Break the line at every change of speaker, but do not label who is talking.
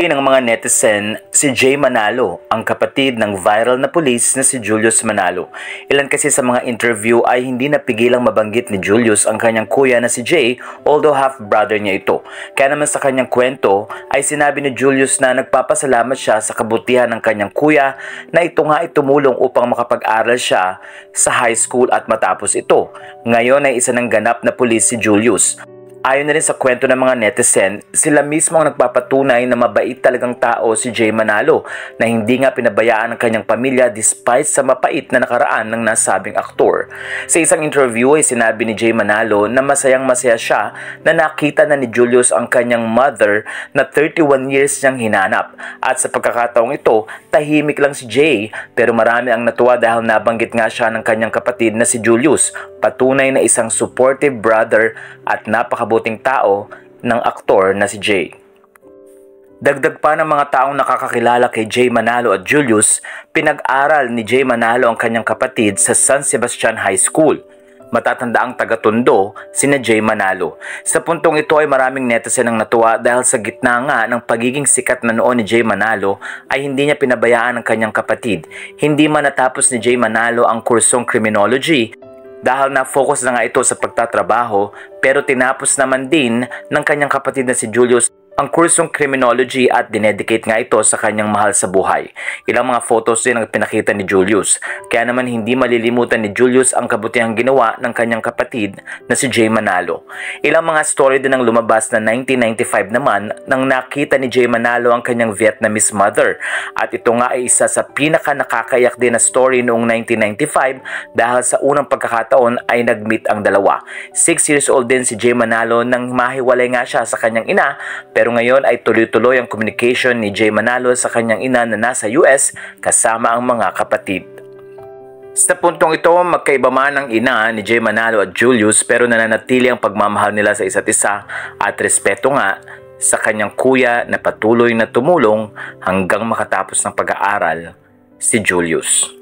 Pinuri ng mga netizen si Jay Manalo, ang kapatid ng viral na pulis na si Julius Manalo. Ilan kasi sa mga interview ay hindi napigilang mabanggit ni Julius ang kanyang kuya na si Jay, although half-brother niya ito. Kaya naman sa kanyang kwento ay sinabi ni Julius na nagpapasalamat siya sa kabutihan ng kanyang kuya na ito nga ay tumulong upang makapag-aral siya sa high school at matapos ito. Ngayon ay isa ng ganap na pulis si Julius. Ayon na rin sa kwento ng mga netizen, sila mismo ang nagpapatunay na mabait talagang tao si Jay Manalo na hindi nga pinabayaan ng kanyang pamilya despite sa mapait na nakaraan ng nasabing aktor. Sa isang interview ay sinabi ni Jay Manalo na masayang-masaya siya na nakita na ni Julius ang kanyang mother na 31 years niyang hinanap. At sa pagkakataong ito, tahimik lang si Jay pero marami ang natuwa dahil nabanggit nga siya ng kanyang kapatid na si Julius. Patunay na isang supportive brother at napakabuting tao ng aktor na si Jay. Dagdag pa ng mga taong nakakakilala kay Jay Manalo at Julius, pinag-aral ni Jay Manalo ang kanyang kapatid sa San Sebastian High School. Matatanda ang taga-Tondo, sina Jay Manalo. Sa puntong ito ay maraming netizen ang natuwa dahil sa gitna nga ng pagiging sikat na noon ni Jay Manalo ay hindi niya pinabayaan ang kanyang kapatid. Hindi man natapos ni Jay Manalo ang kursong criminology dahil na-focus na nga ito sa pagtatrabaho, pero tinapos naman din ng kanyang kapatid na si Julius ang kursong criminology at dinedicate nga ito sa kanyang mahal sa buhay. Ilang mga photos din ang pinakita ni Julius. Kaya naman hindi malilimutan ni Julius ang kabutihang ginawa ng kanyang kapatid na si Jay Manalo. Ilang mga story din ang lumabas na 1995 naman nang nakita ni Jay Manalo ang kanyang Vietnamese mother. At ito nga ay isa sa pinaka nakakaiyak din na story noong 1995 dahil sa unang pagkakataon ay nag-meet ang dalawa. 6 years old din si Jay Manalo nang mahiwalay nga siya sa kanyang ina, pero ngayon ay tuloy-tuloy ang communication ni Jay Manalo sa kanyang ina na nasa US kasama ang mga kapatid. Sa puntong ito, magkaiba man ang ina ni Jay Manalo at Julius pero nananatili ang pagmamahal nila sa isa't isa at respeto nga sa kanyang kuya na patuloy na tumulong hanggang makatapos ng pag-aaral si Julius.